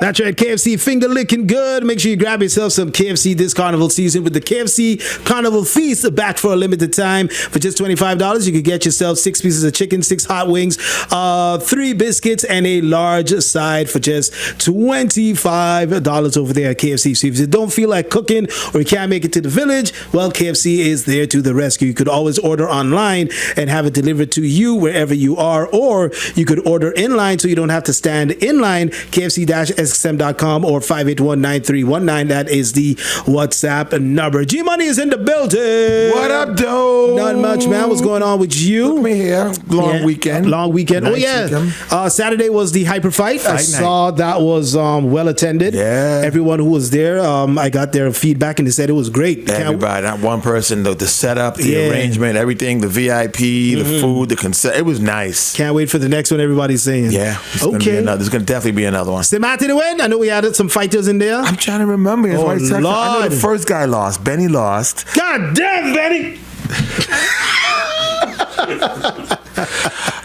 That's right, KFC finger licking good. Make sure you grab yourself some KFC this carnival season with the KFC Carnival Feast back for a limited time. For just $25, you can get yourself 6 pieces of chicken, 6 hot wings, 3 biscuits, and a large side for just $25 over there at KFC. So if you don't feel like cooking or you can't make it to the village, well, KFC is there to the rescue. You could always order online and have it delivered to you wherever you are, or you could order in line so you don't have to stand in line. KFC-SXM.com or 581-9319. That is the WhatsApp number. G-Money is in the building. What up, dude? Not much, man. What's going on with you? Look me here. Long weekend. Long weekend. Nice weekend. weekend. Saturday was the Hyper Fight. I saw that was well attended. Yeah. Everyone who was there, I got their feedback and they said it was great. Everybody, not one person. The setup, the arrangement, everything, the VIP, the food, the concert. It was nice. Can't wait for the next one. Everybody's saying. Yeah. Okay. There's going to definitely be another one. St.Maarten to win. I know we added some fighters in there. I'm trying to remember. Oh, I know the first guy lost. Benny lost. God damn, Benny.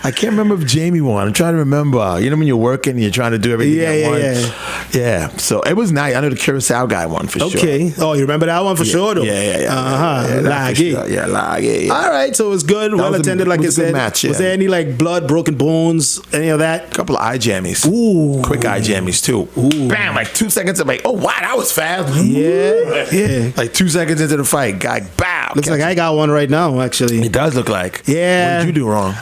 I can't remember if Jamie won. I'm trying to remember. You know when you're working and you're trying to do everything at once? Yeah. So it was nice. I know the Curacao guy won for sure. Okay. Oh, you remember that one for sure, though? Yeah. Sure. All right. So it was good. Well attended, like I said. Match, was there any like blood, broken bones, any of that? A couple of eye jammies. Ooh. Quick eye jammies, too. Ooh. Bam. Like 2 seconds. I'm like, oh, wow, that was fast. Yeah. Like 2 seconds into the fight, guy, bow. Looks like I got one right now, actually. It does look like. Yeah. What did you do wrong?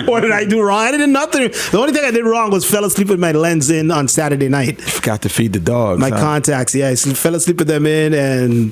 What did I do wrong? I did nothing. The only thing I did wrong was fell asleep with my lens in on Saturday night. You forgot to feed the dogs. My contacts, I fell asleep with them in, and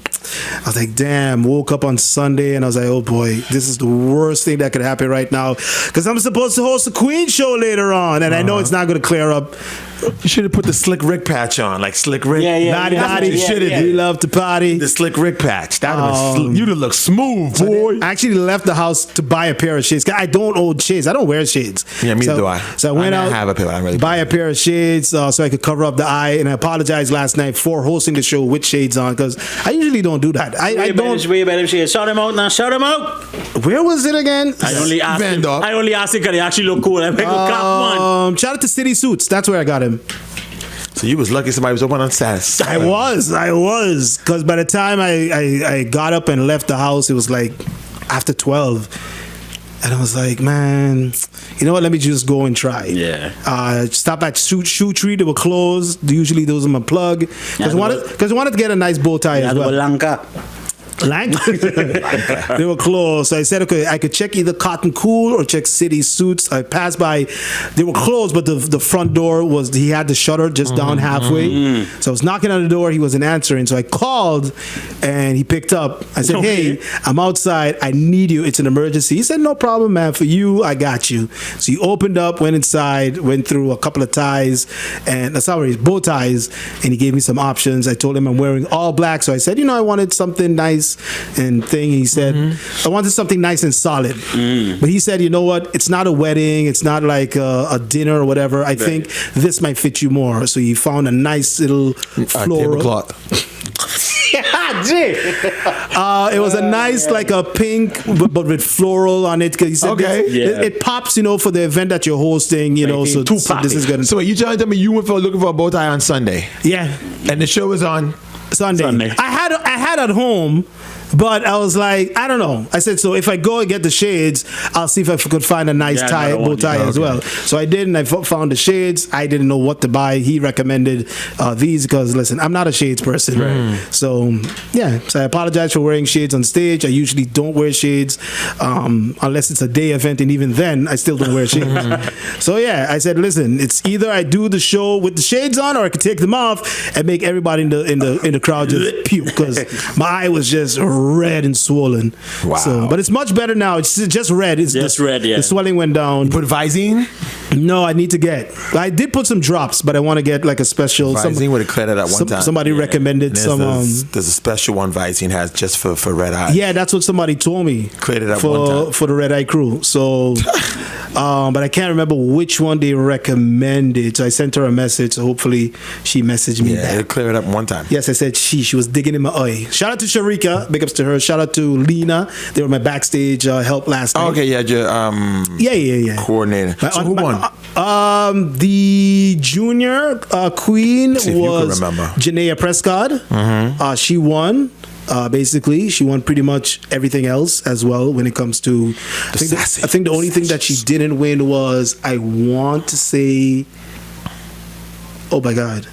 I was like, damn. Woke up on Sunday, and I was like, oh boy, this is the worst thing that could happen right now, because I'm supposed to host a Queen show later on, and I know it's not going to clear up. You should have put the Slick Rick patch on, like Slick Rick. Naughty. We love to party. The Slick Rick patch. You'd have looked smooth, boy. I actually left the house to buy a pair of shades. I don't own shades. I don't wear shades. Yeah, me do I. So I went out, have a pair. I really buy a pair of shades so I could cover up the eye. And I apologized last night for hosting the show with shades on, because I usually don't do that. I don't. Way better shades. Shout them out now. Shout them out. Where was it again? I only asked him because they actually look cool. I make a cop one. Shout out to City Suits. That's where I got him. So you was lucky somebody was open on Saturday. I was, because by the time I got up and left the house, it was like after 12, and I was like, man, you know what? Let me just go and try. Yeah. Stop at Shoe Tree. They were closed. Usually those are my plug, because I wanted to get a nice bow tie as well. They were closed, so I said, okay, I could check either Cotton Cool or check City Suits. I passed by, they were closed, but the front door he had the shutter just down halfway. So I was knocking on the door, he wasn't answering, so I called and he picked up. I said, hey, I'm outside, I need you, it's an emergency. He said, no problem, man, for you, I got you. So he opened up, went inside, went through a couple of ties, bow ties, and he gave me some options. I told him I'm wearing all black, so I said, I wanted something nice and thing. He said, I wanted something nice and solid. But he said, you know what? It's not a wedding. It's not like a dinner or whatever. I think this might fit you more. So he found a nice little floral. Tablecloth. It was a nice, like a pink, but with floral on it. Because he said, it pops, for the event that you're hosting, so this is good. So wait, you trying to tell me you went looking for a bow tie on Sunday? Yeah. And the show was on Sunday. I had at home, but I was like, I don't know. I said, so if I go and get the shades, I'll see if I could find a nice bow tie as well. So I did, and I found the shades. I didn't know what to buy. He recommended these because, listen, I'm not a shades person. Right. So I apologize for wearing shades on stage. I usually don't wear shades unless it's a day event, and even then, I still don't wear shades. So I said, listen, it's either I do the show with the shades on, or I could take them off and make everybody in the crowd just puke, because my eye was just red and swollen. Wow. So, but it's much better now. It's just red. It's just red, yeah. The swelling went down. You put Visine? No, I need to get. I did put some drops, but I want to get like a special. Visine would have cleared it at one time. Somebody recommended some. There's a special one Visine has just for red eye. Yeah, that's what somebody told me. Cleared it at one time for the red eye crew. So but I can't remember which one they recommended. So I sent her a message. So hopefully she messaged me back. It'll clear it up one time. Yes, I said she was digging in my eye. Shout out to Sharika, big ups to her. Shout out to Lena. They were my backstage help last night. Oh, okay, yeah, yeah. Coordinator. So who won? The junior queen See if you can was remember. Janaea Prescott. She won. Basically, she won pretty much everything else as well when it comes to. I think the only thing that she didn't win was, I want to say, oh my God,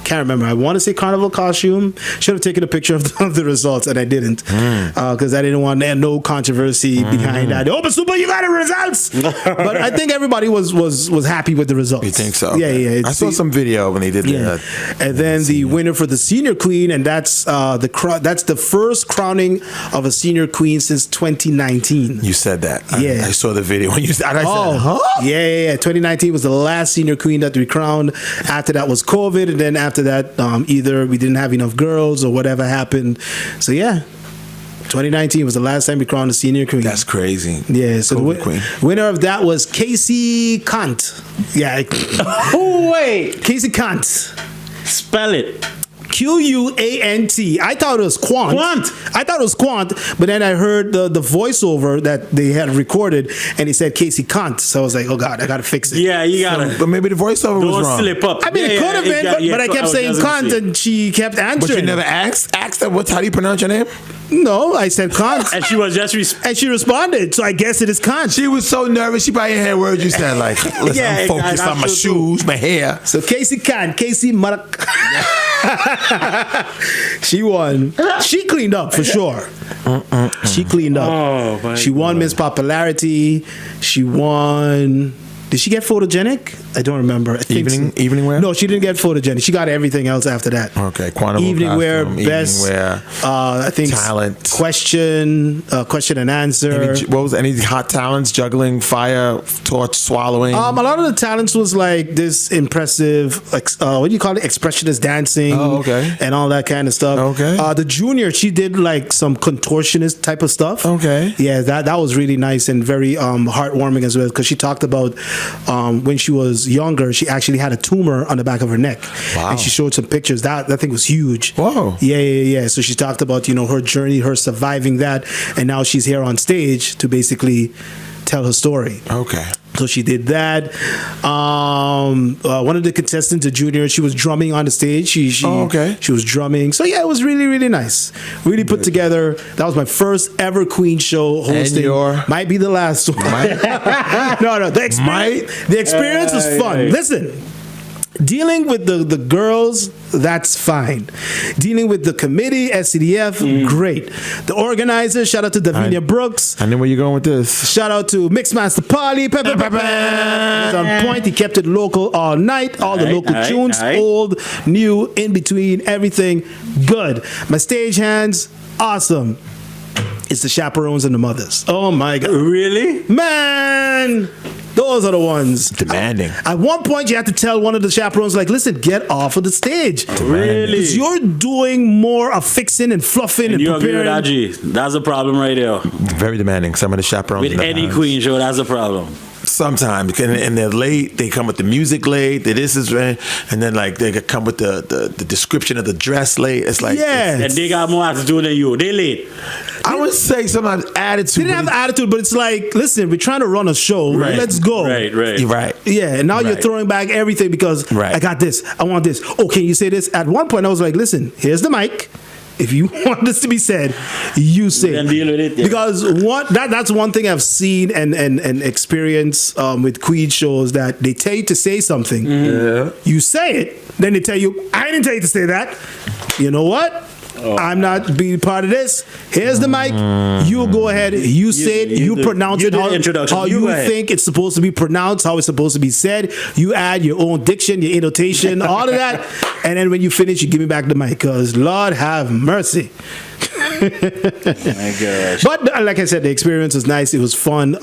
can't remember. I want to say carnival costume. Should have taken a picture of the results, and I didn't, because I didn't want no controversy behind that. Oh, but Suppa, you got the results. But I think everybody was happy with the results. You think so? Yeah. I saw some video when he did that. And then the winner for the senior queen, and that's the first crowning of a senior queen since 2019. You said that. Yeah. I saw the video when you said. And I said, huh? Yeah. 2019 was the last senior queen that we crowned. After that was COVID, and then after that, either we didn't have enough girls or whatever happened. So yeah, 2019 was the last time we crowned a senior queen. That's crazy. Yeah. So the queen. winner of that was Casey Kant. Yeah. Oh wait, Casey Kant. spell it. Quant. I thought it was Quant. I thought it was Quant, but then I heard the voiceover that they had recorded, and he said Casey Kant. So I was like, oh God, I gotta fix it. Yeah, you gotta. But maybe the voiceover was Don't wrong. slip up. I mean, it could have been, but I kept saying Kant, and she kept answering. But you never asked her, how do you pronounce your name? No, I said Kant. And she was just And she responded, so I guess it is Kant. She was so nervous, she probably had words you said, like, listen, Yeah, I'm focused I'm on my sure shoes, my hair. So Casey Kant, Casey Marak. She won. She cleaned up for sure. She cleaned up. Oh, my she won Miss Popularity. She won. Did she get photogenic? I don't remember. I think Evening wear? No, she didn't get photogenic. She got everything else after that. Okay, quantum evening wear, costume, best. evening wear, I think talent. question and answer. Any hot talents? Juggling, fire, torch, swallowing. A lot of the talents was like this impressive, what do you call it? Expressionist dancing. Oh, okay. And all that kind of stuff. Okay. The junior, she did like some contortionist type of stuff. Okay. Yeah, that was really nice and very heartwarming as well, because she talked about when she was younger, she actually had a tumor on the back of her neck. Wow. And she showed some pictures. That thing was huge. Whoa. Yeah. So she talked about, her journey, her surviving that, and now she's here on stage to basically tell her story. Okay. So she did that. One of the contestants, a junior, she was drumming on the stage. She was drumming. So yeah, it was really, really nice. Really put together. That was my first ever Queen show hosting. Might be the last one. No. The experience was fun. Listen. Dealing with the girls, that's fine. Dealing with the committee, SCDF, great. The organizer, shout out to Davinia Brooks. I know where you're going with this. Shout out to Mixmaster Polly. He's on point. He kept it local all night. All the local tunes, old, new, in between, everything good. My stage hands, awesome. It's the chaperones and the mothers. Oh my God. Really? Man! Those are the ones. Demanding. At one point, you had to tell one of the chaperones, like, listen, get off of the stage. Really? Because you're doing more of fixing and fluffing and You preparing. agree with that, G? That's a problem right there. Very demanding. Some of the chaperones. With any queen show, that's a problem. Sometimes, and they're late. They come with the music late. This is, and then like they come with the description of the dress late. It's like, yeah, and they got more attitude than you. They late. I would say sometimes attitude. They didn't have attitude, but it's like, listen, we're trying to run a show. Right. Let's go. Right. Yeah, and now you're throwing back everything because I got this. I want this. Oh, can you say this? At one point, I was like, listen, here's the mic. If you want this to be said, you say it. Deal with it, yeah. Because that's one thing I've seen and experienced with Queen shows, that they tell you to say something. You say it, then they tell you, I didn't tell you to say that. You know what? I'm not being part of this. Here's the mic. You go ahead. You say it. You pronounce it how you think it's supposed to be pronounced, how it's supposed to be said. You add your own diction, your annotation, all of that. And then when you finish, you give me back the mic, because Lord have mercy. Oh my gosh. But like I said, the experience was nice. It was fun.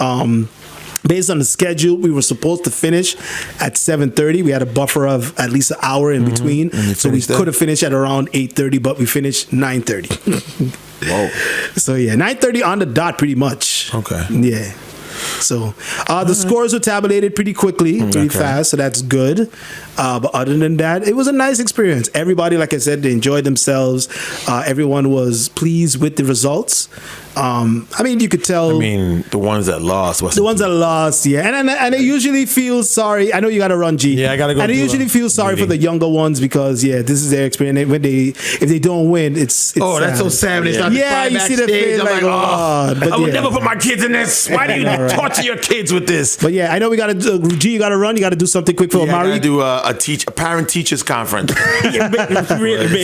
Based on the schedule, we were supposed to finish at 7:30. We had a buffer of at least an hour in between, so we could have finished at around 8:30, but we finished 9:30. Whoa! So yeah, 9:30 on the dot, pretty much. Okay. Yeah. So the scores were tabulated pretty quickly, pretty fast, so that's good. But other than that, it was a nice experience. Everybody, like I said, they enjoyed themselves. Everyone was pleased with the results. I mean, you could tell. I mean, the ones that lost. The ones that lost, yeah, and they usually feel sorry. I know you got to run, G. Yeah, I got to go. And they usually feel sorry for the younger ones because this is their experience. If they don't win, it's oh, sad. that's so sad. When they start to cry you see the face I'm like, I would never put my kids in this. Why do you torture your kids with this? But yeah, I know we got to. G, you got to run. You got to do something quick for I Mari. got to do a parent teachers conference,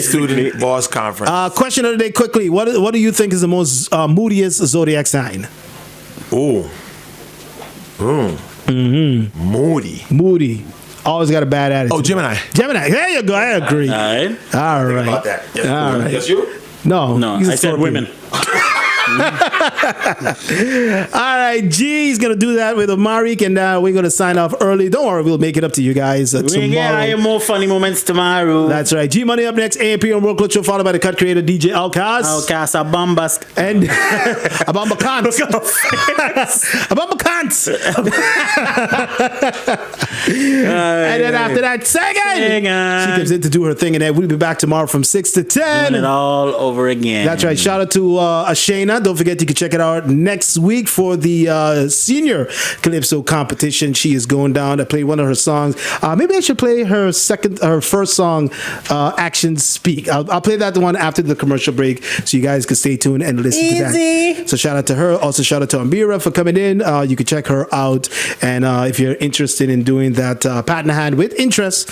student boss conference. Question of the day, quickly. What do you think is the most moodiest zodiac sign? Moody. Always got a bad attitude. Oh, Gemini. There you go. I agree. All right. All right. About that. Yes, All right. That's you? No, he's a I said Scorpio. women. All right, G is gonna do that with Amarik, and we're gonna sign off early. Don't worry, we'll make it up to you guys tomorrow. I have more funny moments tomorrow. That's right. G Money up next. AMP on World Culture, followed by the cut creator DJ Alcaz. Outcast a bombast. And Abamba Kant. Abamba Kant. And then after that, Sagan. She comes in to do her thing, and then we'll be back tomorrow from 6 to 10. Doing it all over again. That's right. Shout out to Ashana. Don't forget you can check it out next week for the senior Calypso competition. She is going down to play one of her songs. Maybe I should play her first song, Actions Speak. I'll play that one after the commercial break, so you guys can stay tuned and listen to that. So shout out to her. Also shout out to Amira for coming in. You can check her out, and if you're interested in doing that patent hand with interest,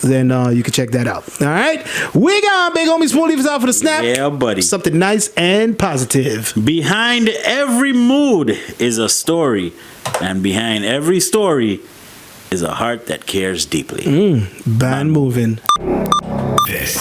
then you can check that out. All right, we got Big Homie Spoon. Leave us out for the snap. Yeah, buddy. Something nice and positive. Behind every mood is a story, and behind every story is a heart that cares deeply. Band moving. This